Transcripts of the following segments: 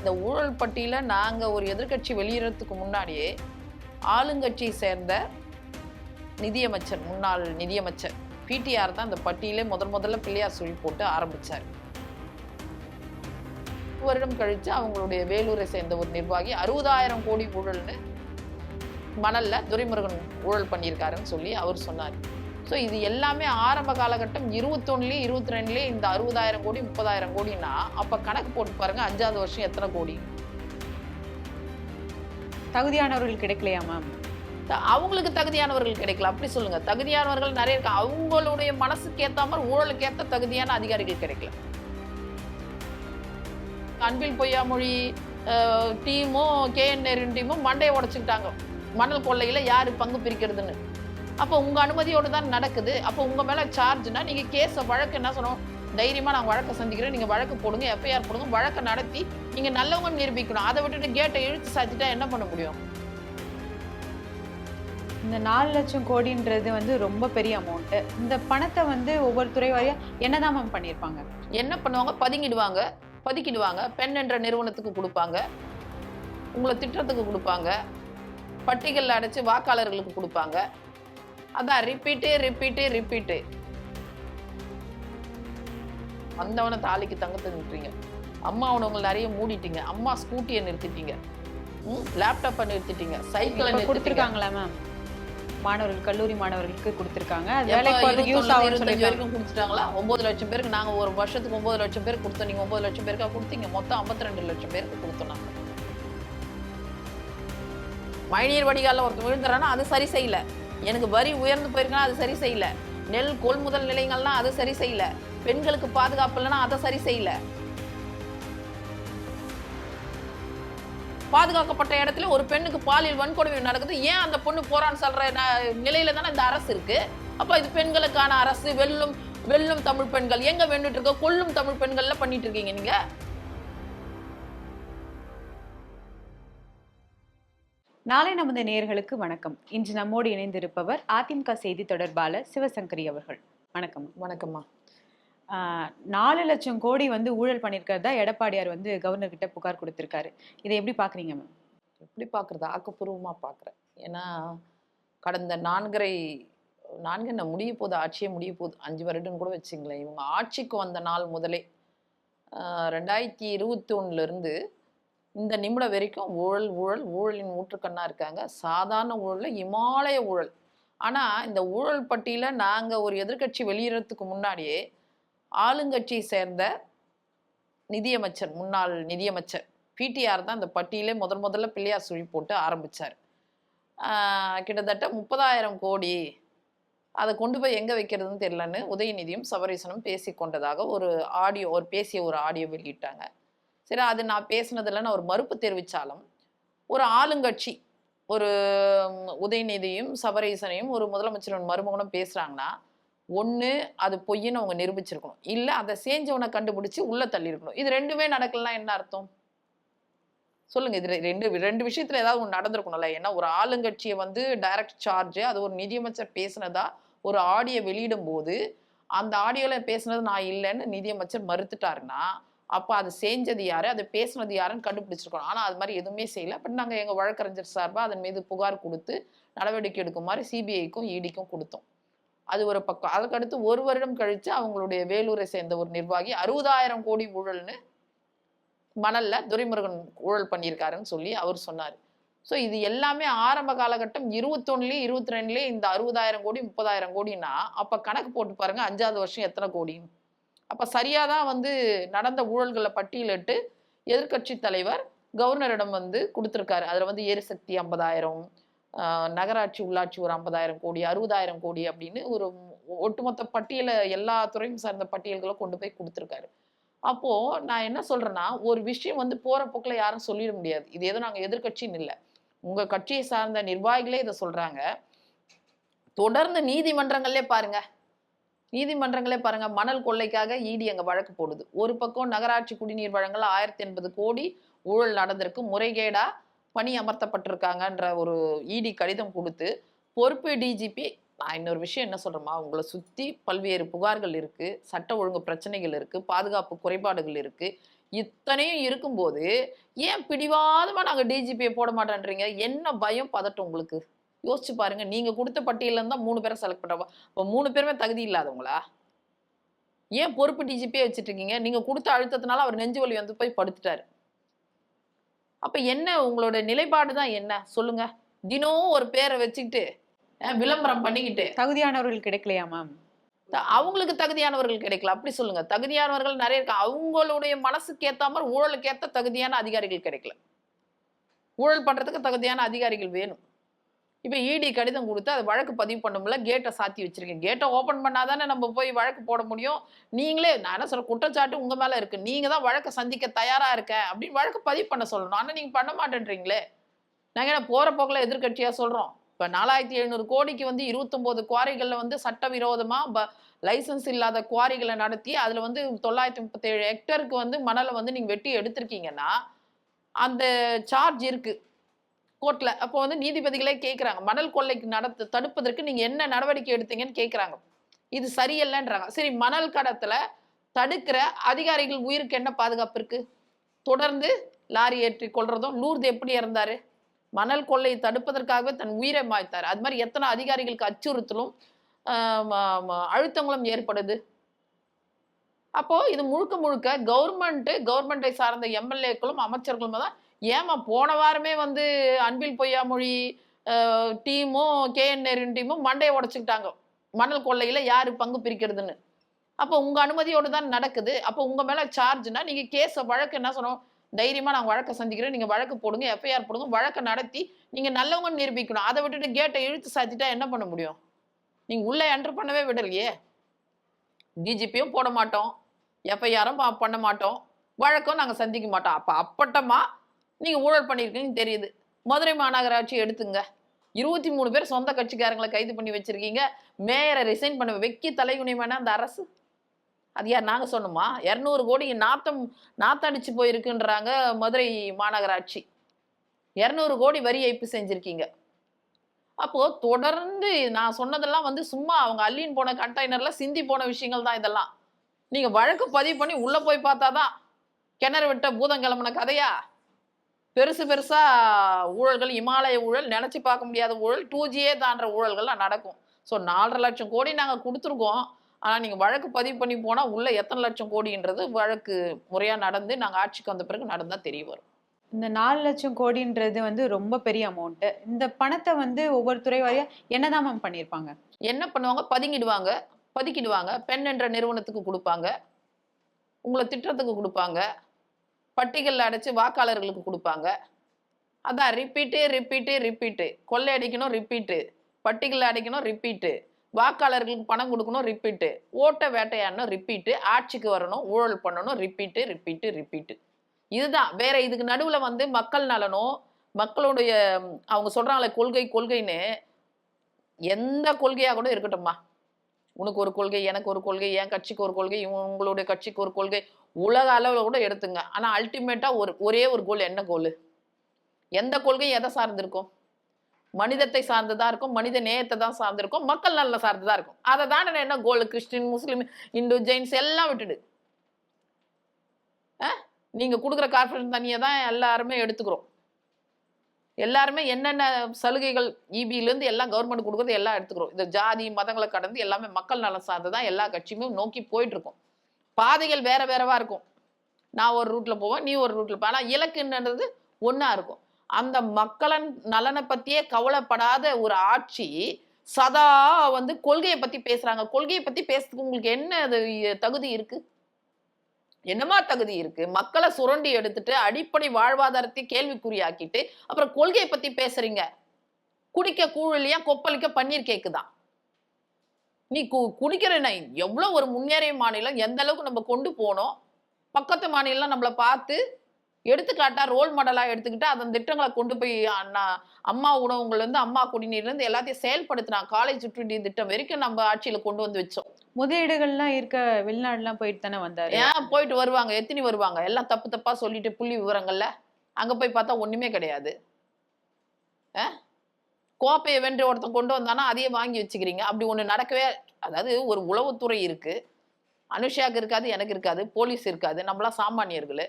இந்த ஊழல் பட்டியல நாங்க ஒரு எதிர்க்கட்சி வெளியிடறதுக்கு முன்னாடியே ஆளுங்கட்சியை சேர்ந்த நிதியமைச்சர், முன்னாள் நிதியமைச்சர் பிடிஆர் தான் இந்த பட்டியலே முதல்ல பிள்ளையார் சொல்லி போட்டு ஆரம்பிச்சார். வருடம் கழிச்சு அவங்களுடைய வேலூரை சேர்ந்த ஒரு நிர்வாகி 60,000 கோடி ஊழல்னு மணல்ல துரைமுருகன் ஊழல் பண்ணியிருக்காருன்னு சொல்லி அவர் சொன்னார். ஸோ இது எல்லாமே ஆரம்ப காலகட்டம் 21 22 இந்த 60,000 கோடி 30,000 கோடினா அப்ப கணக்கு போட்டு பாருங்க 5வது வருஷம் எத்தனை கோடி. தகுதியானவர்கள் கிடைக்கலையா மேம்? அவங்களுக்கு தகுதியானவர்கள் கிடைக்கல, அப்படி சொல்லுங்க. தகுதியானவர்கள் நிறைய இருக்கு. அவங்களுடைய மனசுக்கு ஏத்த மாதிரி ஊழலுக்கு ஏத்த தகுதியான அதிகாரிகள் கிடைக்கல. அன்பில் பொய்யாமொழி டீமும் KN நேருவின் டீமும் மண்டையை உடைச்சுக்கிட்டாங்க மணல் கொள்ளையில யாரு பங்கு பிரிக்கிறதுன்னு. அப்போ உங்க அனுமதியோடு தான் நடக்குது. அப்போ உங்க மேல சார்ஜ்னா நீங்க கேஸ வழக்கு என்ன சொன்னோம், தைரியமா நான் வழக்கை சந்திக்கிறேன், நீங்க வழக்கு போடுங்க, FIR போடுங்க, வழக்கை நடத்தி நீங்க நல்லவங்க நிரூபிக்கணும். அதை விட்டுட்டு கேட்டை இழுத்து சாத்திட்டா என்ன பண்ண முடியும்? இந்த 4 லட்சம் கோடின்றது வந்து ரொம்ப பெரிய அமௌண்ட். இந்த பணத்தை வந்து ஒவ்வொரு துறை வாரியா என்னதான் மேம் பண்ணியிருப்பாங்க? என்ன பண்ணுவாங்க? பதுக்கிடுவாங்க. பெண் என்ற நிறுவனத்துக்கு கொடுப்பாங்க, உங்களை திட்டத்துக்கு கொடுப்பாங்க, பட்டியலில் அடைச்சு வாக்காளர்களுக்கு கொடுப்பாங்க. அதான் ரிப்பீட்டு. வந்தவனை தாலிக்கு தங்கத்தை நிறுத்துறீங்க. அம்மா உணவுகள் நிறைய மூடிட்டீங்க. அம்மா ஸ்கூட்டியை நிறுத்திட்டீங்க, லேப்டாப்பை நிறுத்திட்டீங்க, சைக்கிளை கொடுத்துருக்காங்களா மேம்? மாணவர்கள், கல்லூரி மாணவர்களுக்கு கொடுத்துருக்காங்க. வரைக்கும் கொடுத்துட்டாங்களா? 9 லட்சம் பேருக்கு நாங்க ஒரு வருஷத்துக்கு 9 லட்சம் பேருக்கு கொடுத்தோம். நீங்க 9 லட்சம் பேருக்கா கொடுத்தீங்க? மொத்தம் 52 லட்சம் பேருக்கு கொடுத்தோம் நாங்க. மழைநீர் வடிகால ஒருத்தர் விழுந்துறானா அது சரி செய்யல. எனக்கு வரி உயர்ந்து போயிருக்கா அது சரி செய்யல. நெல் கொள்முதல் நிலையங்கள்னா அது சரி செய்யல. பெண்களுக்கு பாதுகாப்பு இல்லைன்னா அதை சரி செய்யல. பாதுகாக்கப்பட்ட இடத்துல ஒரு பெண்ணுக்கு பாலியல் வன்கொடுமை நடக்குது, ஏன் அந்த பொண்ணு போறான்னு சொல்ற நிலையில தானே இந்த அரசு இருக்கு. அப்ப இது பெண்களுக்கான அரசு. வெல்லும் தமிழ் பெண்கள் எங்க வேண்டுட்டு இருக்க? கொல்லும் தமிழ் பெண்கள்ல பண்ணிட்டு இருக்கீங்க நீங்க. நாளை நமது நேயர்களுக்கு வணக்கம். இன்று நம்மோடு இணைந்திருப்பவர் அதிமுக செய்தி தொடர்பாளர் சிவசங்கரி அவர்கள். வணக்கம். வணக்கம்மா. 4 லட்சம் கோடி வந்து ஊழல் பண்ணியிருக்கிறதா எடப்பாடியார் வந்து கவர்னர் கிட்ட புகார் கொடுத்திருக்காரு. இதை எப்படி பாக்குறீங்க மேம்? எப்படி பாக்குறது? ஆக்கப்பூர்வமா பாக்குறேன். ஏன்னா கடந்த 4 முடிய போகுது, ஆட்சியே முடிய போகுது, 5 வருடம் கூட வச்சுங்களேன். இவங்க ஆட்சிக்கு வந்த நாள் முதலே 2021 இருந்து இந்த நிமிடம் வரைக்கும் ஊழலின் ஊற்றுக்கண்ணா இருக்காங்க. சாதாரண ஊழல், இமாலய ஊழல். ஆனா இந்த ஊழல் பட்டியல நாங்க ஒரு எதிர்க்கட்சி வெளியிடறதுக்கு முன்னாடியே ஆளுங்கட்சியை சேர்ந்த நிதியமைச்சர், முன்னாள் நிதியமைச்சர் பிடிஆர் தான் இந்த பட்டியலே முதல்ல பிள்ளையார் சொல்லி போட்டு ஆரம்பிச்சார். கிட்டத்தட்ட 30,000 கோடி அதை கொண்டு போய் எங்க வைக்கிறதுன்னு தெரியலன்னு உதயநிதியும் சபரீசனும் பேசி கொண்டதாக ஒரு ஆடியோ வெளியிட்டாங்க. சரி, அது நான் பேசினதில் நான் ஒரு மறுப்பு தெரிவித்தாலும் ஒரு ஆளுங்கட்சி, ஒரு உதயநிதியும் சபரீசனையும் ஒரு முதலமைச்சரின் மருமகனும் பேசுகிறாங்கன்னா ஒன்று அது பொய்ன்னு அவங்க நிரூபிச்சிருக்கணும், இல்லை அதை செஞ்சவனை கண்டுபிடிச்சி உள்ள தள்ளியிருக்கணும். இது ரெண்டுமே நடக்கலாம். என்ன அர்த்தம் சொல்லுங்க? இது ரெண்டு விஷயத்துல ஏதாவது ஒன்று நடந்திருக்கணும்ல. ஏன்னா ஒரு ஆளுங்கட்சியை வந்து டைரக்ட் சார்ஜ், அது ஒரு நிதியமைச்சர் பேசினதா ஒரு ஆடியோ வெளியிடும் போது அந்த ஆடியோவில் பேசுனது நான் இல்லைன்னு நிதியமைச்சர் மறுத்துட்டாருன்னா அப்போ அது செஞ்சது யாரு, அது பேசுனது யாருன்னு கண்டுபிடிச்சிருக்கணும். ஆனால் அது மாதிரி எதுவுமே செய்யல. பட் நாங்கள் எங்கள் வழக்கறிஞர் சார்பாக அதன் மீது புகார் கொடுத்து நடவடிக்கை எடுக்குமாறு சிபிஐக்கும் இடிக்கும் கொடுத்தோம். அது ஒரு பக்கம். அதுக்கடுத்து 1 வருடம் கழிச்சு அவங்களுடைய வேலூரை சேர்ந்த ஒரு நிர்வாகி 60,000 கோடி ஊழல்னு மணல்ல துரைமுருகன் ஊழல் பண்ணியிருக்காருன்னு சொல்லி அவர் சொன்னார். ஸோ இது எல்லாமே ஆரம்ப காலகட்டம் 21 22 இந்த 60,000 கோடி 30,000 கோடினா அப்போ கணக்கு போட்டு பாருங்க 5வது வருஷம் எத்தனை கோடின்னு. அப்ப சரியாதான் வந்து நடந்த ஊழல்களை பட்டியலிட்டு எதிர்கட்சி தலைவர் கவர்னரிடம் வந்து கொடுத்திருக்காரு. அதுல வந்து எரிசக்தி 50,000, நகராட்சி உள்ளாட்சி ஒரு 50,000 கோடி, 60,000 கோடி அப்படின்னு ஒரு ஒட்டுமொத்த பட்டியலை எல்லா துறையும் சார்ந்த பட்டியல்களை கொண்டு போய் கொடுத்திருக்காரு. அப்போ நான் என்ன சொல்றேன்னா, ஒரு விஷயம் வந்து போற போக்குல யாரும் சொல்லிட முடியாது. இது ஏதோ நாங்க எதிர்கட்சின்னு இல்லை, உங்க கட்சியை சார்ந்த நிர்வாகிகளே இதை சொல்றாங்க. தொடர்ந்து நீதிமன்றங்களே பாருங்க, மணல் கொள்ளைக்காக இடி அங்க வழக்கு போடுது. ஒரு பக்கம் நகராட்சி குடிநீர் வழங்கல் 1080 கோடி ஊழல் நடந்திருக்கு, முறைகேடா பணி அமர்த்தப்பட்டிருக்காங்கன்ற ஒரு இடி கடிதம் கொடுத்து பொறுப்பு டிஜிபி நான் இன்னொரு விஷயம் என்ன சொல்றேமா, உங்களை சுத்தி பல்வேறு புகார்கள் இருக்கு, சட்ட ஒழுங்கு பிரச்சனைகள் இருக்கு, பாதுகாப்பு குறைபாடுகள் இருக்கு. இத்தனையும் இருக்கும்போது ஏன் பிடிவாதமா நாங்க டிஜிபியை போட மாட்டேன்றீங்க? என்ன பயம் பதட்டம் உங்களுக்கு? யோசிச்சு பாருங்க. நீங்க கொடுத்த பட்டியல்ல இருந்தா 3 பேரை செலக்ட் பண்றப்ப அப்ப 3 பேருமே தகுதி இல்லாதவங்களா? ஏன் பொறுப்பு டிஜிபியே வச்சுட்டு இருக்கீங்க? நீங்க கொடுத்த அழுத்தத்தினால அவர் நெஞ்சு வலி வந்து போய் படுத்துட்டாரு. அப்ப என்ன உங்களோட நிலைப்பாடு தான் என்ன? சொல்லுங்க. தினம் ஒரு பேரை வச்சுக்கிட்டு விளம்பரம் பண்ணிக்கிட்டு தகுதியானவர்கள் கிடைக்கலையா மேம்? அவங்களுக்கு தகுதியானவர்கள் கிடைக்கல. அப்படி சொல்லுங்க. தகுதியானவர்கள் நிறைய இருக்காங்க. அவங்களுடைய மனசுக்கு ஏத்த மாதிரி ஊழலுக்கு ஏத்த தகுதியான அதிகாரிகள் கிடைக்கல. ஊழல் பண்றதுக்கு தகுதியான அதிகாரிகள் வேணும். இப்ப இடி கடிதம் கொடுத்து அது வழக்கு பதிவு பண்ணும்ல, கேட்டை சாத்தி வச்சிருக்கீங்க. கேட்டை ஓபன் பண்ணாதானே நம்ம போய் வழக்கு போட முடியும். நீங்களே நான் என்ன சொல்றேன், குற்றச்சாட்டு உங்க மேல இருக்கு. நீங்க தான் வழக்கை சந்திக்க தயாரா இருக்கேன் அப்படின்னு வழக்கு பதிவு பண்ண சொல்லணும். ஆனா நீங்க பண்ண மாட்டேன்றீங்களே. நாங்க என்ன போற போக்குல எதிர்க்கட்சியா சொல்றோம். இப்ப 4700 கோடிக்கு வந்து 29 குவாரிகள்ல வந்து சட்டவிரோதமா லைசன்ஸ் இல்லாத குவாரிகளை நடத்தி அதுல வந்து 937 ஹெக்டருக்கு வந்து மணலை வந்து நீங்க வெட்டி எடுத்திருக்கீங்கன்னா அந்த சார்ஜ் இருக்கு கோர்ட்ல. அப்போ வந்து நீதிபதிகளே கேட்குறாங்க, மணல் கொள்ளைக்கு தடுப்பதற்கு நீங்க என்ன நடவடிக்கை எடுத்தீங்கன்னு கேட்குறாங்க. இது சரியில்லைன்றாங்க. சரி, மணல் கடத்தல தடுக்கிற அதிகாரிகள் உயிருக்கு என்ன பாதுகாப்பு இருக்கு? தொடர்ந்து லாரி ஏற்றி கொள்றதும். லூர்து எப்படி இறந்தாரு? மணல் கொள்ளையை தடுப்பதற்காகவே தன் உயிரை மாய்த்தார். அது மாதிரி எத்தனை அதிகாரிகளுக்கு அச்சுறுத்தலும் அழுத்தங்களும் ஏற்படுது. அப்போ இது முழுக்க முழுக்க கவர்மெண்ட்டை சார்ந்த எம்எல்ஏக்களும் அமைச்சர்களும் தான். ஏமா போன வாரமே வந்து அன்பில் பொய்யாமொழி டீமும் கேஎன் நேரின் டீமும் மண்டையை உடைச்சுக்கிட்டாங்க மணல் கொள்ளையில யாரு பங்கு பிரிக்கிறதுன்னு. அப்போ உங்க அனுமதியோடு தான் நடக்குது. அப்போ உங்க மேல சார்ஜ்னா நீங்க கேஸ வழக்கு என்ன சொன்னோம், தைரியமா நான் வழக்கை சந்திக்கிறேன், நீங்க வழக்கு போடுங்க, எஃப்ஐஆர் போடுங்க, வழக்கை நடத்தி நீங்க நல்லவங்க நிரூபிக்கணும். அதை விட்டுட்டு கேட்டை இழுத்து சாத்திட்டா என்ன பண்ண முடியும்? நீங்க உள்ள என்டர் பண்ணவே விடலையே. டிஜிபியும் போட மாட்டோம், எஃப்ஐஆரும் பண்ண மாட்டோம், வழக்கம் நாங்க சந்திக்க மாட்டோம். அப்ப அப்பட்டமா நீங்க ஊழல் பண்ணிருக்கீங்கன்னு தெரியுது. மதுரை மாநகராட்சி எடுத்துங்க, 23 பேர் சொந்த கட்சிக்காரங்களை கைது பண்ணி வச்சிருக்கீங்க. மேயரை ரிசைன் பண்ண வெக்கி தலைகுனிமான அந்த அரசு. அது யார் நாங்க சொன்னோமா? 200 கோடி நாத்தடிச்சு போயிருக்குன்றாங்க மதுரை மாநகராட்சி. 200 கோடி வரி ஏய்ப்பு செஞ்சிருக்கீங்க. அப்போ தொடர்ந்து நான் சொன்னதெல்லாம் வந்து சும்மா அவங்க அள்ளின்னு போன கண்டெய்னர்ல சிந்தி போன விஷயங்கள் தான் இதெல்லாம். நீங்க வழக்கு பதிவு பண்ணி உள்ள போய் பார்த்தாதான் கிணறு விட்ட பூதம் கிளம்புன கதையா? பெருசு பெருசா ஊழல்கள், இமாலய ஊழல், நினைச்சு பார்க்க முடியாத ஊழல், 2Gயே தாண்ட ஊழல்கள்லாம் நடக்கும். ஸோ 4.5 லட்சம் கோடி நாங்க கொடுத்துருக்கோம். ஆனா நீங்க வழக்கு பதிவு பண்ணி போனா உள்ள எத்தனை லட்சம் கோடின்றது வழக்கு முறையா நடந்து நாங்க ஆட்சிக்கு வந்த பிறகு நடந்தா தெரிய வரும். இந்த 4 லட்சம் கோடின்றது வந்து ரொம்ப பெரிய அமௌண்ட். இந்த பணத்தை வந்து ஒவ்வொரு துறை வாரியா என்னதான் மேம் பண்ணியிருப்பாங்க? என்ன பண்ணுவாங்க? பதுக்கிடுவாங்க. பெண் என்ற நிறுவனத்துக்கு கொடுப்பாங்க, உங்களை திட்டத்துக்கு கொடுப்பாங்க, பட்டிகளில் அடைச்சு வாக்காளர்களுக்கு கொடுப்பாங்க. அதான் ரிப்பீட்டு. கொள்ளையடிக்கணும் ரிப்பீட்டு, பட்டிகளில் அடைக்கணும் ரிப்பீட்டு, வாக்காளர்களுக்கு பணம் கொடுக்கணும் ரிப்பீட்டு, ஓட்ட வேட்டையாடணும் ரிப்பீட்டு, ஆட்சிக்கு வரணும் ஊழல் பண்ணணும் ரிப்பீட்டு. இதுதான். வேற இதுக்கு நடுவுல வந்து மக்கள் நலனும் மக்களுடைய அவங்க சொல்றாங்களே கொள்கைன்னு எந்த கொள்கையா கூட இருக்கட்டும்மா, உனக்கு ஒரு கொள்கை, எனக்கு ஒரு கொள்கை, என் கட்சிக்கு ஒரு கொள்கை, உங்களுடைய கட்சிக்கு ஒரு கொள்கை, உலக அளவில் கூட எடுத்துங்க. ஆனா அல்டிமேட்டா ஒரே ஒரு கோல். என்ன கோல்? எந்த கொள்கையும் எதை சார்ந்து இருக்கும்? மனிதத்தை சார்ந்ததா இருக்கும், மனித நேயத்தை தான் சார்ந்திருக்கும், மக்கள் நலனை சார்ந்ததா இருக்கும். அதை தானே என்ன கோல்? கிறிஸ்டின், முஸ்லீம், இந்து, ஜெயின்ஸ் எல்லாம் விட்டுடு. நீங்க கொடுக்குற கார்பரேஷன் தண்ணியை தான் எல்லாருமே எடுத்துக்கிறோம். எல்லாருமே என்னென்ன சலுகைகள் இபியிலேருந்து எல்லாம் கவர்மெண்ட் கொடுக்குறது எல்லாம் எடுத்துக்கிறோம். இந்த ஜாதி மதங்களை கடந்து எல்லாமே மக்கள் நலம் சார்ந்துதான் எல்லா கட்சியுமே நோக்கி போயிட்டு இருக்கோம். பாதைகள் வேறவா இருக்கும். நான் ஒரு ரூட்ல போவேன், நீ ஒரு ரூட்ல போவேன். ஆனா இலக்குன்றது ஒன்னா இருக்கும். அந்த மக்களின் நலனை பத்தியே கவலைப்படாத ஒரு ஆட்சி சதா வந்து கொள்கையை பத்தி பேசுறாங்க. கொள்கையை பத்தி பேசுறதுக்கு உங்களுக்கு என்ன தகுதி இருக்கு? என்னமா தகுதி இருக்கு? மக்களை சுரண்டி எடுத்துட்டு அடிப்படை வாழ்வாதாரத்தை கேள்விக்குறியாக்கிட்டு அப்புறம் கொள்கையை பத்தி பேசுறீங்க. குடிக்க கூழலியா, கொப்பளிக்க பன்னீர் கேக்குதான். நீ குடிக்கிற எவ்வளவு ஒரு முன்னேறிய மாநிலம், எந்த அளவுக்கு நம்ம கொண்டு போனோம். பக்கத்து மாநிலம் நம்மளை பார்த்து எடுத்துக்காட்டா ரோல் மாடலா எடுத்துக்கிட்டு அதன் திட்டங்களை கொண்டு போய் அம்மா உணவுங்கள்ல இருந்து அம்மா குடிநீர்ல இருந்து எல்லாத்தையும் செயல்படுத்தினாங்க. காலேஜ் சுற்றுலா திட்டம் வரைக்கும் நம்ம ஆட்சியில கொண்டு வந்து வச்சோம். முதலீடுகள்லாம் இருக்க வெளிநாடுலாம் போயிட்டு தானே வந்தாரு. ஏன் போயிட்டு வருவாங்க? எத்தனை வருவாங்க? எல்லாம் தப்பா சொல்லிட்டு புள்ளி விவரங்கள்ல அங்க போய் பார்த்தா ஒண்ணுமே கிடையாது. கோப்பையை வென்று ஒருத்தன் கொண்டு வந்தானா அதையே வாங்கி வச்சுக்கிறீங்க. அப்படி ஒண்ணு நடக்கவே அதாவது ஒரு உளவுத்துறை இருக்கு. அனுஷாக்கு இருக்காது, எனக்கு இருக்காது, போலீஸ் இருக்காது. நம்மலாம் சாமானியர்களு.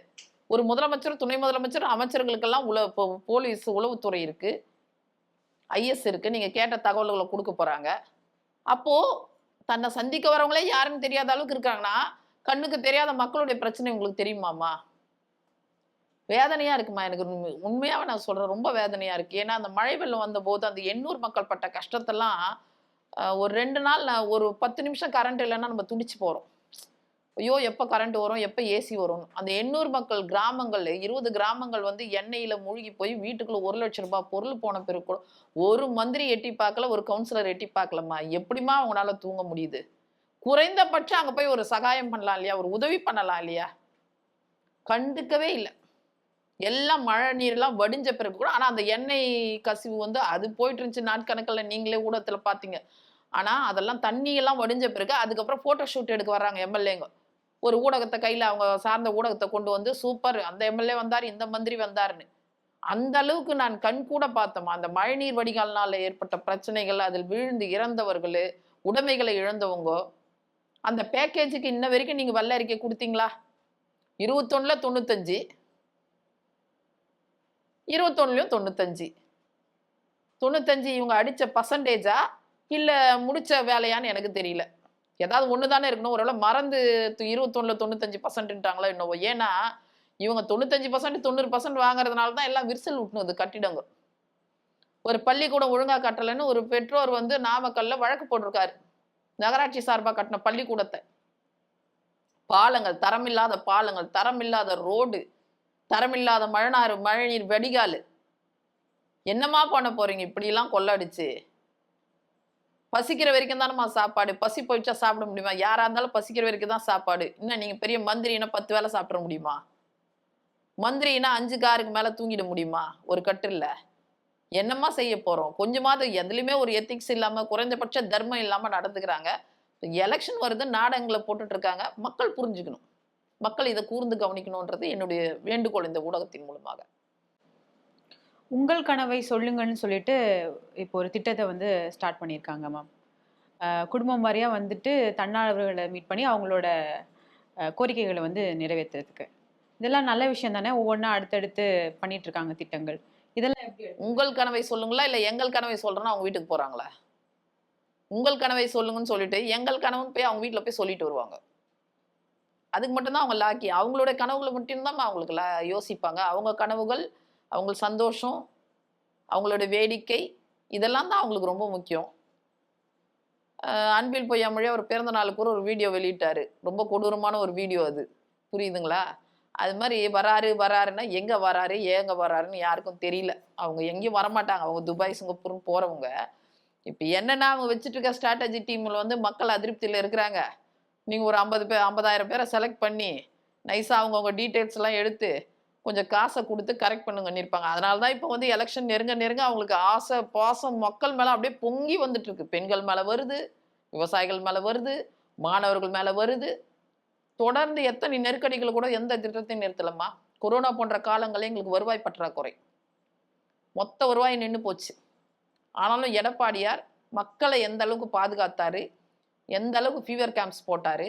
ஒரு முதலமைச்சர், துணை முதலமைச்சர், அமைச்சர்களுக்கெல்லாம் போலீஸ் உளவுத்துறை இருக்கு. ஐஎஸ் இருக்கு. நீங்க கேட்ட தகவல்கள குடுக்க போறாங்க. அப்போ தன்னை சந்திக்க வரவங்களே யாருன்னு தெரியாத அளவுக்கு இருக்காங்கன்னா, கண்ணுக்கு தெரியாத மக்களுடைய பிரச்சனை உங்களுக்கு தெரியுமாம்மா? வேதனையா இருக்குமா எனக்கு உண்மையாவே நான் சொல்றேன். ரொம்ப வேதனையா இருக்கு. ஏன்னா, அந்த மழை வெள்ளம் வந்தபோது அந்த எண்ணூர் மக்கள் பட்ட கஷ்டத்தெல்லாம் ஒரு 2 நாள் நான் ஒரு 10 நிமிஷம் கரண்ட் இல்லன்னா நம்ம துடிச்சு போறோம். ஐயோ! எப்ப கரண்ட் வரும்? எப்ப ஏசி வரும்னு. அந்த எண்ணூர் மக்கள் கிராமங்கள்ல 20 கிராமங்கள் வந்து எண்ணெயில மூழ்கி போய் வீட்டுக்குள்ள ரூ. 1,00,000 பொருள் போன பிறகு கூட ஒரு மந்திரி எட்டி பார்க்கல, ஒரு கவுன்சிலர் எட்டி பார்க்கலம்மா. எப்படிம்மா அவங்கனால தூங்க முடியுது? குறைந்தபட்சம் அங்க போய் ஒரு சகாயம் பண்ணலாம் இல்லையா? ஒரு உதவி பண்ணலாம் இல்லையா? கண்டுக்கவே இல்ல. எல்லாம் மழை நீர்லாம் வடிஞ்ச பிறகு கூட ஆனா அந்த எண்ணெய் கசிவு வந்து அது போயிட்டு இருந்துச்சு நாட்கணக்கில் நீங்களே ஊடகத்துல பாத்தீங்க. ஆனா அதெல்லாம் தண்ணி எல்லாம் வடிஞ்ச பிறகு அதுக்கப்புறம் போட்டோ ஷூட் எடுக்க வர்றாங்க எம்எல்ஏங்க. ஒரு ஊடகத்தை கையில அவங்க சார்ந்த ஊடகத்தை கொண்டு வந்து சூப்பர் அந்த எம்எல்ஏ வந்தார் இந்த மந்திரி வந்தாருன்னு. அந்த அளவுக்கு நான் கண் கூட பார்த்தோமா அந்த மழைநீர் வடிகால்னால ஏற்பட்ட பிரச்சனைகள் அதில் விழுந்து இறந்தவர்களு உடைமைகளை இழந்தவங்க அந்த பேக்கேஜுக்கு இன்ன வரைக்கும் நீங்க வெள்ளை அறிக்கை கொடுத்தீங்களா? 21ல 95 21லயும் 95 95 இவங்க அடிச்ச பர்சன்டேஜா இல்ல முடிச்ச வேலையான்னு எனக்கு தெரியல. ஏதாவது ஒண்ணு தானே இருக்கணும். ஒருவேளை மறந்து 21ல 95%ன்ட்டாங்களோ என்னவோ. ஏன்னா இவங்க 95% 90% வாங்குறதுனால தான் எல்லாம் விரிசல் விட்டுனுது கட்டிடங்க. ஒரு பள்ளிக்கூடம் ஒழுங்கா கட்டலைன்னு ஒரு பெற்றோர் வந்து நாமக்கல்ல வழக்கு போட்டிருக்காரு. நகராட்சி சார்பா கட்டின பள்ளிக்கூடத்தை. பாலங்கள், தரமில்லாத பாலங்கள், தரமில்லாத ரோடு, தரமில்லாத மழைநீர் வடிகால். என்னமா பண்ண போறீங்க இப்படிலாம் கொள்ளடிச்சு? பசிக்கிற வரைக்கும் தானம்மா சாப்பாடு. பசி போயிடுச்சா சாப்பிட முடியுமா? யாரா இருந்தாலும் பசிக்கிற வரைக்கும் தான் சாப்பாடு. இன்னும் நீங்க பெரிய மந்திரினா 10 வேளை சாப்பிட முடியுமா? மந்திரினா 5 காருக்கு மேல தூங்கிட முடியுமா? ஒரு கட்டில்ல. என்னம்மா செய்ய போறோம்? கொஞ்சமாவது எதுலயுமே ஒரு எத்திக்ஸ் இல்லாம குறைந்தபட்ச தர்மம் இல்லாம நடந்துக்கிறாங்க. எலெக்ஷன் வருது நாடகங்களை போட்டுட்டு இருக்காங்க. மக்கள் புரிஞ்சுக்கணும். மக்கள் இதை கூர்ந்து கவனிக்கணும்ன்றது என்னுடைய வேண்டுகோள் இந்த ஊடகத்தின் மூலமாக. உங்கள் கனவை சொல்லுங்கன்னு சொல்லிட்டு இப்போ ஒரு திட்டத்தை வந்து ஸ்டார்ட் பண்ணியிருக்காங்க மேம். குடும்பம் வாரியா வந்துட்டு தன்னார்வலர்களை மீட் பண்ணி அவங்களோட கோரிக்கைகளை வந்து நிறைவேற்றுறதுக்கு. இதெல்லாம் நல்ல விஷயம் தானே. ஒவ்வொன்றா அடுத்தடுத்து பண்ணிட்டு இருக்காங்க திட்டங்கள். இதெல்லாம் எப்படி உங்கள் கனவை சொல்லுங்களா இல்ல எங்கள் கனவை சொல்றேன்னா அவங்க வீட்டுக்கு போறாங்களா? உங்கள் கனவை சொல்லுங்கன்னு சொல்லிட்டு எங்கள் கனவுன்னு போய் அவங்க வீட்டுல போய் சொல்லிட்டு வருவாங்க. அதுக்கு மட்டும்தான் அவங்க லாக்கி. அவங்களோட கனவுகளை மட்டும்தான் அவங்களுக்கு யோசிப்பாங்க. அவங்க கனவுகள், அவங்க சந்தோஷம், அவங்களோட வேடிக்கை இதெல்லாம் தான் அவங்களுக்கு ரொம்ப முக்கியம். அன்பில் பொய்யாமொழி அவர் பிறந்த நாளுக்கு கூட ஒரு வீடியோ வெளியிட்டாரு. ரொம்ப கொடூரமான ஒரு வீடியோ அது. புரியுதுங்களா? அது மாதிரி வராருன்னா எங்க வராரு ஏங்க வராருன்னு யாருக்கும் தெரியல. அவங்க எங்கேயும் வரமாட்டாங்க. அவங்க துபாய் சிங்கப்பூர்னு போறவங்க. இப்ப என்னன்னா அவங்க வச்சுட்டு இருக்க ஸ்ட்ராட்டஜி டீம்ல வந்து மக்கள் அதிருப்தியில இருக்கிறாங்க. நீங்க ஒரு 50,000 பேரை செலக்ட் பண்ணி நைஸா அவங்கவுங்க டீட்டெயில்ஸ் எல்லாம் எடுத்து கொஞ்சம் காசை கொடுத்து கரெக்ட் பண்ணுங்கன்னு இருப்பாங்க. அதனாலதான் இப்ப வந்து எலெக்ஷன் நெருங்க அவங்களுக்கு ஆசை பாசம் மக்கள் மேல அப்படியே பொங்கி வந்துட்டு இருக்கு. பெண்கள் மேல வருது, விவசாயிகள் மேல வருது, மாணவர்கள் மேல வருது. தொடர்ந்து எத்தனை நெருக்கடிகள் கூட எந்த திட்டத்தையும் நிறுத்தலம்மா. கொரோனா போன்ற காலங்களே எங்களுக்கு வருவாய் பற்றாக்குறை. மொத்த வருவாய் நின்று போச்சு. ஆனாலும் எடப்பாடியார் மக்களை எந்த அளவுக்கு பாதுகாத்தாரு, எந்த அளவுக்கு ஃபீவர் கேம்ப்ஸ் போட்டாரு.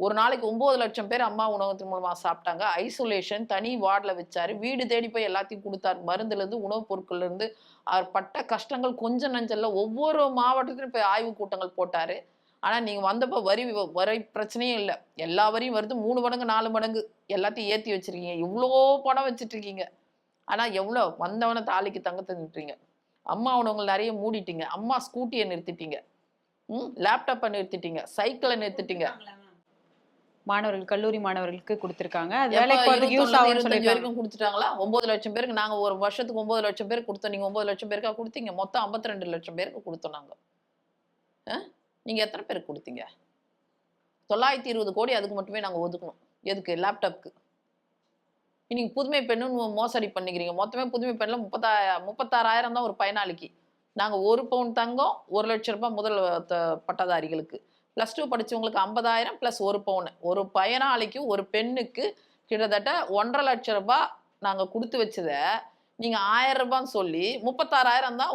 ஒரு நாளைக்கு 9 லட்சம் பேர் அம்மா உணவகத்தின் மூலமா சாப்பிட்டாங்க. ஐசோலேஷன் தனி வார்டில் வச்சாரு. வீடு தேடி போய் எல்லாத்தையும் கொடுத்தாரு. மருந்துல இருந்து உணவுப் பொருட்கள்ல இருந்து அவர் பட்ட கஷ்டங்கள் கொஞ்சம் நஞ்சல்ல. ஒவ்வொரு மாவட்டத்திலும் போய் ஆய்வு கூட்டங்கள் போட்டாரு. ஆனா நீங்க வந்தப்போ வரி பிரச்சனையும் இல்லை. எல்லா வரியும் வருது 3 மடங்கு 4 மடங்கு எல்லாத்தையும் ஏத்தி வச்சிருக்கீங்க. இவ்வளோ பணம் வச்சுட்டு இருக்கீங்க. ஆனா எவ்வளோ வந்தவன தாலிக்கு தங்கத்தை நிறுத்துறீங்க. அம்மா உணவகங்கள் நிறைய மூடிட்டீங்க. அம்மா ஸ்கூட்டியை நிறுத்திட்டீங்க. லேப்டாப்பை நிறுத்திட்டீங்க. சைக்கிளை நிறுத்திட்டீங்க. மாணவர்கள் கல்லூரி மாணவர்களுக்கு கொடுத்திருக்காங்க. அது வேலைக்கு போறதுக்கு யூஸ் ஆகும்னு சொல்லிருக்காங்க. வரைக்கும் கொடுத்துட்டாங்களா? 9 லட்சம் பேருக்கு நாங்க ஒரு வருஷத்துக்கு 9 லட்சம் பேருக்கு கொடுத்தோம். நீங்க 9 லட்சம் பேருக்கா கொடுத்தீங்க? மொத்தம் 52 லட்சம் பேருக்கு கொடுத்தோம் நாங்க. நீங்க எத்தனை பேருக்கு கொடுத்தீங்க? 920 கோடி அதுக்கு மட்டுமே நாங்க ஒதுக்கணும். எதுக்கு? லேப்டாப்க்கு. இன்னைக்கு புதுமை பெண்ணுன்னு மோசடி பண்ணிக்கிறீங்க. மொத்தமே புதுமை பெண்ல 36,000 தான் ஒரு பயனாளிக்கு. நாங்க 1 பவுன் தங்கம் 1 லட்சம் ரூபாய் முதல் பட்டதாரிகளுக்கு. +2 படிச்சவங்களுக்கு 50,000 + 1 பவுன். ஒரு பயனாளிக்கு ஒரு பெண்ணுக்கு கிட்டத்தட்ட 1,50,000 ரூபாய் நாங்க கொடுத்து வச்சத நீங்க 1000 ரூபான்னு சொல்லி 36,000 தான்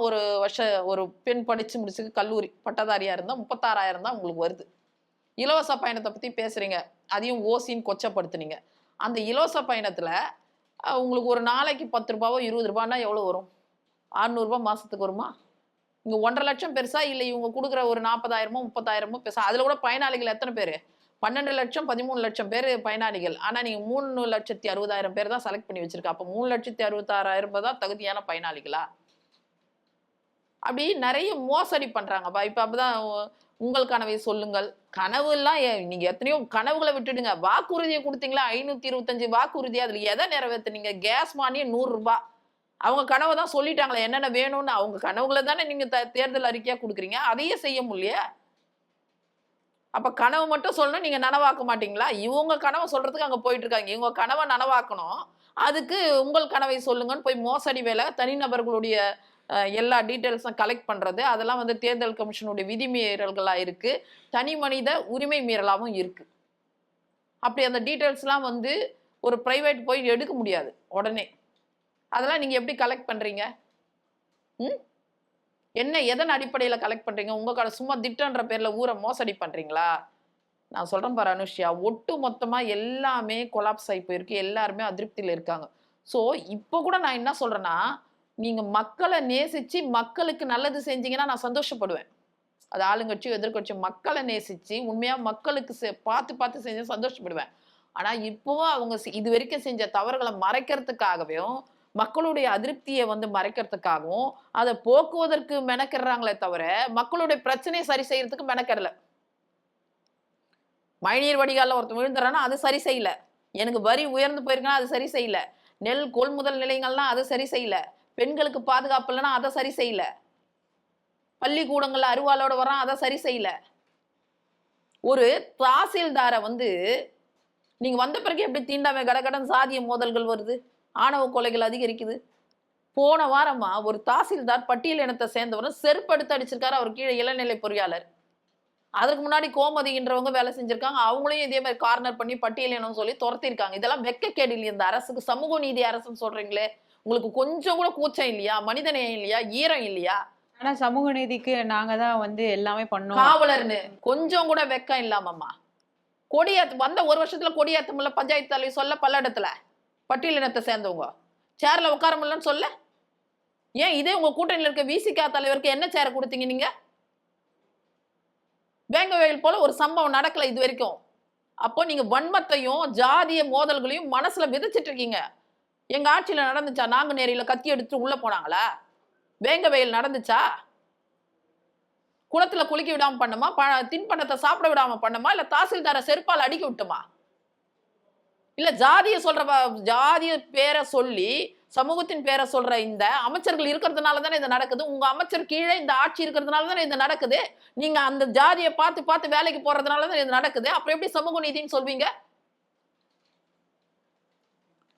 ஒரு பெண் படிச்சு முடிச்சு கல்லூரி பட்டதாரியா இருந்தா 36,000 தான் உங்களுக்கு வருது. இலவச பயணத்தை பத்தி பேசுறீங்க, அதையும் ஓசின்னு கொச்சப்படுத்துனீங்க. அந்த இலவச பயணத்துல உங்களுக்கு ஒரு நாளைக்கு 10 ரூபாவோ 20 ரூபான்னா எவ்வளவு வரும்? 600 ரூபாய் மாசத்துக்கு வருமா? இங்க 1,50,000 லட்சம் பெருசா, இல்ல இவங்க கொடுக்குற ஒரு 40,000மோ 30,000மோ பெருசா? அதுல கூட பயனாளிகள் எத்தனை பேரு? 12 லட்சம் 13 லட்சம் பேர் பயனாளிகள். ஆனா நீங்க 3,60,60,000 பேர் தான் செலக்ட் பண்ணி வச்சிருக்க. அப்ப 3,66,000 தான் தகுதியான பயனாளிகளா? அப்படி நிறைய மோசடி பண்றாங்கப்பா. இப்ப அப்பதான் உங்கள் கனவை சொல்லுங்கள். கனவு எல்லாம் நீங்க எத்தனையோ கனவுகளை விட்டுடுங்க. வாக்குறுதியை கொடுத்தீங்களா 525 வாக்குறுதி, அதுல எதை நிறைவேத்துனீங்க? கேஸ் மானியம் 100 ரூபாய். அவங்க கனவை தான் சொல்லிட்டாங்களே என்னென்ன வேணும்னு. அவங்க கனவுகளை தானே நீங்க தேர்தல் அறிக்கையா கொடுக்குறீங்க. அதையே செய்ய முடியலையே. அப்ப கனவு மட்டும் சொல்லணும், நீங்க நனவாக்க மாட்டீங்களா? இவங்க கனவை சொல்றதுக்கு அங்க போயிட்டு இருக்காங்க. இவங்க கனவை நனவாக்கணும். அதுக்கு உங்கள் கனவை சொல்லுங்கன்னு போய் மோசடி வேலை, தனிநபர்களுடைய எல்லா டீட்டெயில்ஸும் கலெக்ட் பண்றது, அதெல்லாம் வந்து தேர்தல் கமிஷனுடைய விதிமீறல்களா இருக்கு. தனி மனித உரிமை மீறலாவும் இருக்கு. அப்படி அந்த டீட்டெயில்ஸ்லாம் வந்து ஒரு பிரைவேட் போய் எடுக்க முடியாது உடனே. அதெல்லாம் நீங்க எப்படி கலெக்ட் பண்றீங்க? என்ன எதன் அடிப்படையில கலெக்ட் பண்றீங்க? உங்க சும்மா திட்டன்ற பேர்ல ஊரை மோசடி பண்றீங்களா? நான் சொல்றேன் பாரு அனுஷ்யா, ஒட்டு மொத்தமா எல்லாமே கொலாப்ஸ் ஆகி போயிருக்கு. எல்லாருமே அதிருப்தியில இருக்காங்க. ஸோ இப்போ கூட நான் என்ன சொல்றேன்னா, நீங்க மக்களை நேசிச்சு மக்களுக்கு நல்லது செஞ்சீங்கன்னா நான் சந்தோஷப்படுவேன். அது ஆளுங்கட்சியும் எதிர்கட்சியும் மக்களை நேசிச்சு உண்மையா மக்களுக்கு பார்த்து பார்த்து செஞ்சு சந்தோஷப்படுவேன். ஆனா இப்பவும் அவங்க இது வரைக்கும் செஞ்ச தவறுகளை மறைக்கிறதுக்காகவும், மக்களுடைய அதிருப்தியை வந்து மறைக்கிறதுக்காகவும், அதை போக்குவதற்கு மெனக்கிடுறாங்களே தவிர மக்களுடைய பிரச்சனையை சரி செய்யறதுக்கு மெனக்கிடல. மழைநீர் வடிகால ஒருத்தர் விழுந்துறான்னா அது சரி செய்யல. எனக்கு வரி உயர்ந்து போயிருக்குன்னா அது சரி செய்யல. நெல் கொள்முதல் நிலையங்கள்லாம் அதை சரி செய்யல. பெண்களுக்கு பாதுகாப்பு இல்லைன்னா அதை சரி செய்யல. பள்ளிக்கூடங்கள்ல அருவாளோட வரான், அதை சரி செய்யல. ஒரு தாசில்தாரை வந்து நீங்க வந்த பிறகு எப்படி தீண்டாமை கடகடன் சாதிய மோதல்கள் வருது, ஆணவ கொலைகள் அதிகரிக்குது. போன வாரமா ஒரு தாசில்தார் பட்டியல் இனத்தை சேர்ந்தவர் செருப்படுத்து அடிச்சிருக்காரு. அவர் கீழே இளநிலை பொறியாளர். அதுக்கு முன்னாடி கோமதின்றவங்க வேலை செஞ்சிருக்காங்க. அவங்களையும் இதே மாதிரி கார்னர் பண்ணி பட்டியல் இனம் சொல்லி துரத்திருக்காங்க. இதெல்லாம் வெக்கக்கேடு இல்லையா இந்த அரசுக்கு? சமூக நீதி அரசுன்னு சொல்றீங்களே, உங்களுக்கு கொஞ்சம் கூட கூச்சம் இல்லையா? மனிதநேயம் இல்லையா? ஈரம் இல்லையா? ஆனா சமூக நீதிக்கு நாங்க தான் வந்து எல்லாமே பண்ணோம் காவலர்னு கொஞ்சம் கூட வெக்கம் இல்லாமம்மா. கொடியாத்து வந்த ஒரு வருஷத்துல கொடியாத்த முடியல, பஞ்சாயத்து தலைவி சொல்ல பல்லடத்துல பட்டியல் இனத்தை சேர்ந்தவங்க சேர்ல உட்கார முடியலன்னு சொல்ல. ஏன் இதே உங்க கூட்டணியில் இருக்க விசிகா தலைவருக்கு என்ன சேர கொடுத்தீங்க நீங்க? வேங்கவேல் போல ஒரு சம்பவம் நடக்கல இது வரைக்கும். அப்போ நீங்க வன்மத்தையும் ஜாதிய மோதல்களையும் மனசுல விதைச்சிட்டு இருக்கீங்க. எங்க ஆட்சியில நடந்துச்சா? நாங்குநேரியில கத்தி எடுத்து உள்ள போனாங்களா? வேங்கவேல் நடந்துச்சா? குளத்துல குளிக்க விடாம பண்ணமா? தின்பண்டத்தை சாப்பிட விடாம பண்ணமா? இல்ல தாசில்தார செருப்பால் அடிக்க விட்டுமா? இல்ல ஜாதிய பேரை சொல்லி சமூகத்தின் பேரை சொல்ற இந்த அமைச்சர்கள் இருக்கிறதுனால தானே இது நடக்குது. உங்க அமைச்சர் கீழே இந்த ஆட்சி இருக்கிறதுனால தானே இது நடக்குது. நீங்க அந்த ஜாதியை பார்த்து பார்த்து வேலைக்கு போறதுனால தான் இது நடக்குது. அப்புறம் எப்படி சமூக நீதினு சொல்வீங்க?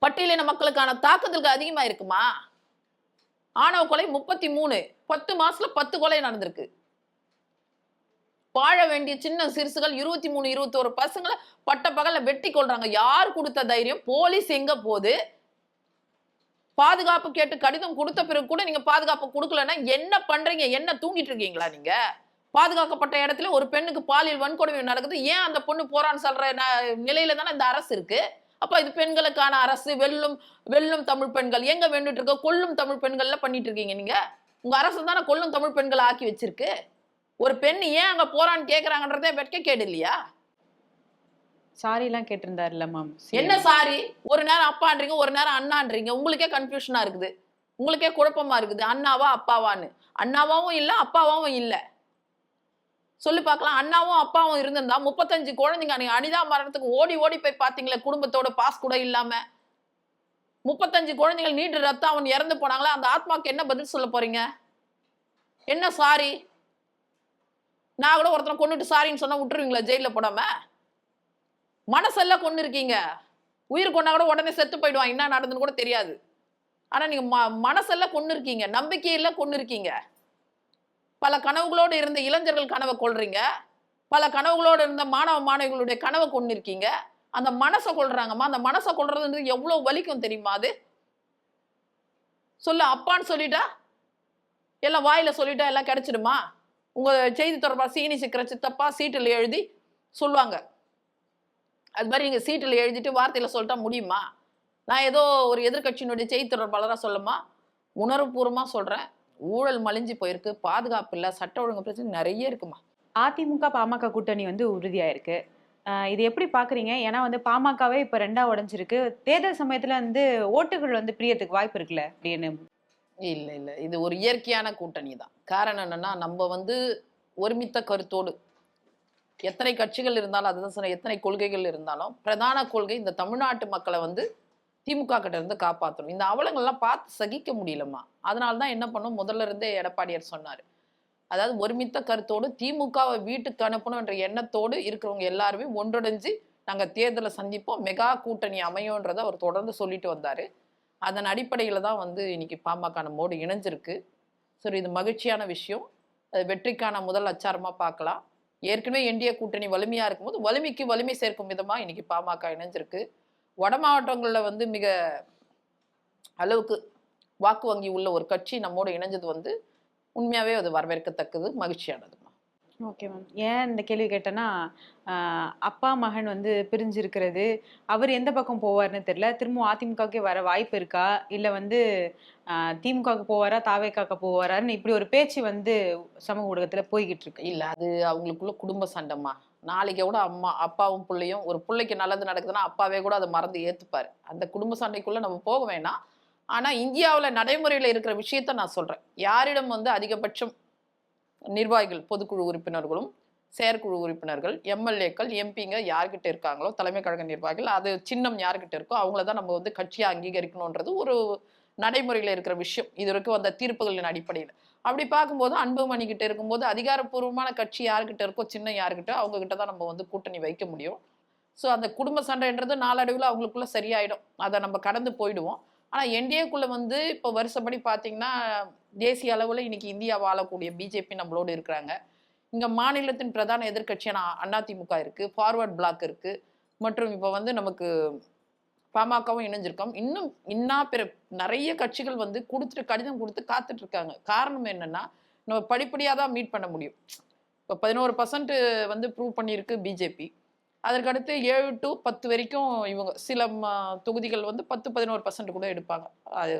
பட்டியலின மக்களுக்கான தாக்குதல்கள் அதிகமா இருக்குமா? ஆணவ கொலை 33, 10 மாசத்துல 10 கொலை நடந்திருக்கு. வாழ வேண்டிய சின்ன சிறுசுகள் 23, 21 பசங்களை பட்ட பகல வெட்டி கொள்றாங்க. யார் கொடுத்த தைரியம்? போலீஸ் எங்க போது? பாதுகாப்பு கேட்டு கடிதம் கொடுத்த பிறகு கூட நீங்க பாதுகாப்பு கொடுக்கலன்னா என்ன பண்றீங்க? என்ன தூங்கிட்டு இருக்கீங்களா நீங்க? பாதுகாக்கப்பட்ட இடத்துல ஒரு பெண்ணுக்கு பாலியல் வன்கொடுமை நடக்குது. ஏன் அந்த பொண்ணு போறான்னு சொல்ற நிலையில தானே இந்த அரசு இருக்கு. அப்ப இது பெண்களுக்கான அரசு. வெல்லும் வெல்லும் தமிழ் பெண்கள் எங்க வேண்டுட்டு இருக்க? கொல்லும் தமிழ் பெண்கள்ல பண்ணிட்டு இருக்கீங்க நீங்க. உங்க அரசு தானே கொல்லும் தமிழ் பெண்களை ஆக்கி வச்சிருக்கு. ஒரு பெண் ஏன் அங்க போறான்னு கேக்குறாங்கன்றதே வெட்கக்கேடு இல்லையா? சாரி எல்லாம் கேட்டிருந்தாருல்ல மேம். என்ன சாரி? ஒரு நேரம் அப்பான்றீங்க, ஒரு நேரம் அண்ணான்றீங்க. உங்களுக்கே கன்ஃபியூஷனா இருக்குது. உங்களுக்கே குழப்பமா இருக்குது. அண்ணாவா அப்பாவான்னு. அண்ணாவாவும் இல்ல, அப்பாவாவும் இல்ல. சொல்லி பார்க்கலாம். அண்ணாவும் அப்பாவும் இருந்திருந்தா 35 குழந்தைங்க நீங்க அனிதா மரணத்துக்கு ஓடி ஓடி போய் பாத்தீங்களே, குடும்பத்தோட பாஸ் கூட இல்லாம 35 குழந்தைகள் நீட்டு ரத்தம் அவன் இறந்து போனாங்களா? அந்த ஆத்மாக்கு என்ன பதில் சொல்ல போறீங்க? என்ன சாரி? நான் கூட ஒருத்தனை கொண்டுட்டு சாரின்னு சொன்னா விட்டுருவீங்களா ஜெயில போடாம? மனசெல்லாம் கொண்டு இருக்கீங்க. உயிர் கொண்டா கூட உடனே செத்து போயிடுவான், என்ன நடந்துன்னு கூட தெரியாது. ஆனா நீங்க மனசெல்லாம் கொண்டு இருக்கீங்க, நம்பிக்கையெல்லாம் கொண்டு இருக்கீங்க. பல கனவுகளோடு இருந்த இளைஞர்கள் கனவை கொள்றீங்க. பல கனவுகளோடு இருந்த மாணவ மாணவிகளுடைய கனவை கொண்டு இருக்கீங்க. அந்த மனசை கொள்றாங்கம்மா. அந்த மனசை கொள்றது எவ்வளவு வலிக்கும் தெரியுமா? அது சொல்ல அப்பான்னு சொல்லிட்டா எல்லாம் வாயில சொல்லிட்டா எல்லாம் கிடைச்சிடுமா? உங்க செய்தி தொடர்பாக சீனி சிக்கிற சித்தப்பா சீட்டில் எழுதி சொல்லுவாங்க. அது மாதிரி நீங்க சீட்டில் எழுதிட்டு வார்த்தையில சொல்லிட்டா முடியுமா? நான் ஏதோ ஒரு எதிர்க்கட்சியினுடைய செய்தி தொடர்பாளராக சொல்லுமா, உணர்வுபூர்வமா சொல்றேன். ஊழல் மலிஞ்சு போயிருக்கு, பாதுகாப்பு இல்லை, சட்ட ஒழுங்கு பிரச்சனை நிறைய இருக்குமா. அதிமுக பாமக கூட்டணி வந்து உறுதியா இருக்கு. இது எப்படி பாக்குறீங்க? ஏன்னா வந்து பாமகவே இப்ப 2ஆ உடைஞ்சிருக்கு. தேர்தல் சமயத்துல வந்து ஓட்டுகள் வந்து பிரியறதுக்கு வாய்ப்பு இருக்குல்ல அப்படின்னு. இல்ல இல்ல, இது ஒரு இயற்கையான கூட்டணி தான். காரணம் என்னன்னா, நம்ம வந்து ஒருமித்த கருத்தோடு எத்தனை கட்சிகள் இருந்தாலும், அதுதான் சொன்னேன், எத்தனை கொள்கைகள் இருந்தாலும் பிரதான கொள்கை இந்த தமிழ்நாட்டு மக்களை வந்து திமுக கிட்ட இருந்து காப்பாற்றணும். இந்த அவலங்கள்லாம் பார்த்து சகிக்க முடியலம்மா. அதனால தான் என்ன பண்ணும், முதல்ல இருந்தே எடப்பாடியார் சொன்னாரு. அதாவது ஒருமித்த கருத்தோடு திமுகவை வீட்டுக்கு அனுப்பணும் என்ற எண்ணத்தோடு இருக்கிறவங்க எல்லாருமே ஒன்றிணைஞ்சு நாங்க தேர்தலை சந்திப்போம், மெகா கூட்டணி அமையோன்றதை அவர் தொடர்ந்து சொல்லிட்டு வந்தாரு. அதன் அடிப்படையில தான் வந்து இன்னைக்கு பாமக நம்மோடு இணைஞ்சிருக்கு. சரி, இது மகிழ்ச்சியான விஷயம். அது வெற்றிக்கான முதல் அச்சாரமா பார்க்கலாம். ஏற்கனவே என்டிஏ கூட்டணி வலிமையா இருக்கும்போது வலிமைக்கு வலிமை சேர்க்கும் விதமா இன்னைக்கு பாமக இணைஞ்சிருக்கு. வட மாவட்டங்களில் வந்து மிக அளவுக்கு வாக்கு வங்கி உள்ள ஒரு கட்சி நம்மோடு இணைஞ்சது வந்து உண்மையாவே அது வரவேற்கத்தக்கது, மகிழ்ச்சியானது. Okay ma'am. ஏன் இந்த கேள்வி கேட்டேன்னா, அப்பா மகன் வந்து பிரிஞ்சிருக்கிறது, அவர் எந்த பக்கம் போவார்னு தெரியல. திரும்பவும் அதிமுகவுக்கே வர வாய்ப்பு இருக்கா? இல்ல வந்து திமுகவுக்கு போவாரா, தாவேக்காக்கு போவாரான்னு இப்படி ஒரு பேச்சு வந்து சமூக ஊடகத்துல போய்கிட்டு இருக்கு. இல்ல, அது அவங்களுக்குள்ள குடும்ப சண்டைமா. நாளைக்கு கூட அப்பாவும் பிள்ளையும், ஒரு பிள்ளைக்கு நல்லது நடக்குதுன்னா அப்பாவே கூட அதை மறந்து ஏத்துப்பாரு. அந்த குடும்ப சண்டைக்குள்ள நம்ம போக வேணாம். ஆனா இந்தியாவுல நடைமுறையில இருக்கிற விஷயத்த நான் சொல்றேன். யாரிடம் வந்து அதிகபட்சம் நிர்வாகிகள், பொதுக்குழு உறுப்பினர்களும் செயற்குழு உறுப்பினர்கள், எம்எல்ஏக்கள், எம்பிங்க யார்கிட்ட இருக்காங்களோ, தலைமை கழக நிர்வாகிகள், அது சின்னம் யார்கிட்ட இருக்கோ அவங்கள தான் நம்ம வந்து கட்சியா அங்கீகரிக்கணுன்றது ஒரு நடைமுறையில இருக்கிற விஷயம். இது வரைக்கும் வந்த தீர்ப்புகளின் அடிப்படையில். அப்படி பார்க்கும்போது அன்புமணி கிட்ட இருக்கும்போது அதிகாரப்பூர்வமான கட்சி யார்கிட்ட இருக்கோ, சின்னம் யார்கிட்ட, அவங்க கிட்ட தான் நம்ம வந்து கூட்டணி வைக்க முடியும். ஸோ அந்த குடும்ப சண்டைன்றது நாளடைவில் அவங்களுக்குள்ள சரியாயிடும். அதை நம்ம கடந்து போயிடுவோம். ஆனா என்டிஏக்குள்ள வந்து இப்போ வருஷப்படி பார்த்தீங்கன்னா தேசிய அளவில் இன்னைக்கு இந்தியா வாழக்கூடிய பிஜேபி நம்மளோடு இருக்கிறாங்க. இங்க மாநிலத்தின் பிரதான எதிர்க்கட்சியான அதிமுக இருக்கு, ஃபார்வர்ட் பிளாக் இருக்கு, மற்றும் இப்போ வந்து நமக்கு பாமகவும் இணைஞ்சிருக்கோம். இன்னும் நிறைய கட்சிகள் வந்து கடிதம் கொடுத்து காத்துட்டு இருக்காங்க. காரணம் என்னன்னா, நம்ம படிப்படியாக தான் மீட் பண்ண முடியும். இப்போ 11% வந்து ப்ரூவ் பண்ணியிருக்கு பிஜேபி. அதற்கடுத்து 7 to 10 வரைக்கும் இவங்க சில தொகுதிகள் வந்து 10-11% கூட எடுப்பாங்க. அது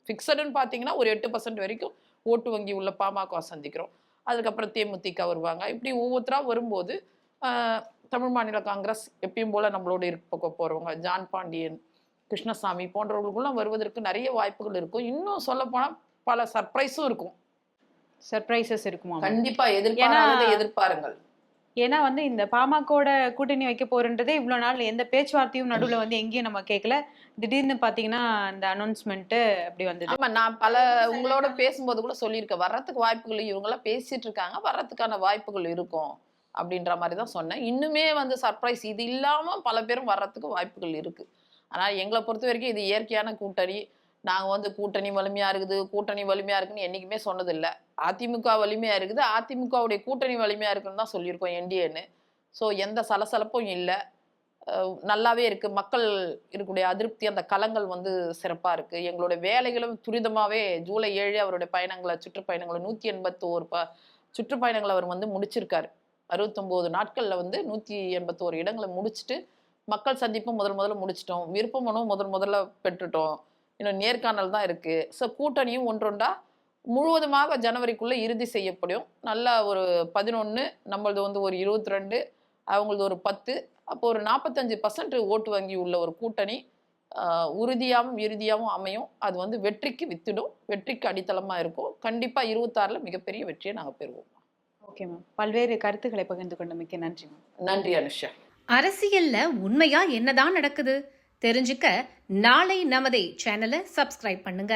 ஃபிக்ஸடுன்னு பார்த்தீங்கன்னா ஒரு 8% வரைக்கும் ஓட்டு வங்கி உள்ள பாமக சந்திக்கிறோம். அதுக்கப்புறம் தேமுதிக வருவாங்க. இப்படி ஒவ்வொருத்தரா வரும்போது தமிழ் மாநில காங்கிரஸ் எப்பயும் போல நம்மளோட இருக்க போறவங்க, ஜான் பாண்டியன், கிருஷ்ணசாமி போன்றவர்களுக்கெல்லாம் வருவதற்கு நிறைய வாய்ப்புகள் இருக்கும். இன்னும் சொல்ல போனா பல சர்ப்ரைஸும் இருக்கும். சர்ப்ரைசஸ் இருக்குமா? கண்டிப்பா எதிர்பாருங்கள். ஏன்னா வந்து இந்த பாமகோட கூட்டணி வைக்க போறன்றதே இவ்வளவு நாள் எந்த பேச்சுவார்த்தையும் நடுவுல வந்து எங்கேயும் நம்ம கேட்கல. திடீர்னு பாத்தீங்கன்னா இந்த அனௌன்ஸ்மெண்ட் அப்படி வந்தது. ஆமா, நான் உங்களோட பேசும்போது கூட சொல்லியிருக்கேன், வர்றதுக்கு வாய்ப்புகள் இவங்கெல்லாம் பேசிட்டு இருக்காங்க, வர்றதுக்கான வாய்ப்புகள் இருக்கும் அப்படின்ற மாதிரி தான் சொன்னேன். இன்னுமே வந்து சர்ப்ரைஸ் இது இல்லாம பல பேரும் வர்றதுக்கு வாய்ப்புகள் இருக்கு. ஆனா எங்களை பொறுத்த வரைக்கும் இது இயற்கையான கூட்டணி. நாங்க வந்து கூட்டணி வலிமையா இருக்குன்னு என்னைக்குமே சொன்னதில்லை. அதிமுக வலிமையா இருக்குது, அதிமுகவுடைய கூட்டணி வலிமையா இருக்குன்னு தான் சொல்லியிருக்கோம், என்டிஏன்னு. ஸோ எந்த சலசலப்பும் இல்லை, நல்லாவே இருக்கு. மக்கள் இருக்கக்கூடிய அதிருப்தி, அந்த களங்கள் வந்து சிறப்பா இருக்கு. எங்களுடைய வேலைகளும் துரிதமாவே ஜூலை 7 அவருடைய பயணங்களை, சுற்றுப்பயணங்களை 181 சுற்றுப்பயணங்களை அவர் வந்து முடிச்சிருக்காரு. 69 நாட்கள்ல வந்து 181 இடங்களை முடிச்சுட்டு மக்கள் சந்திப்பும் முதல்ல முடிச்சிட்டோம். விருப்ப மனுவும் முதல்ல பெற்றுட்டோம். இன்னும் நேர்காணல் தான் இருக்கு. ஸோ கூட்டணியும் ஒன்றொண்டா முழுவதுமாக ஜனவரிக்குள்ள இறுதி செய்யப்படும். நல்லா ஒரு 11, நம்மளது வந்து ஒரு 22, அவங்களது ஒரு 10, அப்போ ஒரு 45% ஓட்டு வங்கி உள்ள ஒரு கூட்டணி உறுதியாகவும் இறுதியாகவும் அமையும். அது வந்து வெற்றிக்கு வித்திடும், வெற்றிக்கு அடித்தளமா இருக்கும். கண்டிப்பா 26ல மிகப்பெரிய வெற்றியை நாங்க பெறுவோம். Okay ma'am. பல்வேறு கருத்துக்களை பகிர்ந்து கொண்ட மிக்க நன்றி மேம். நன்றி அனுஷா. அரசியல்ல உண்மையா என்னதான் நடக்குது தெரிஞ்சுக்க நாளை நமதே சேனலை சப்ஸ்கிரைப் பண்ணுங்க.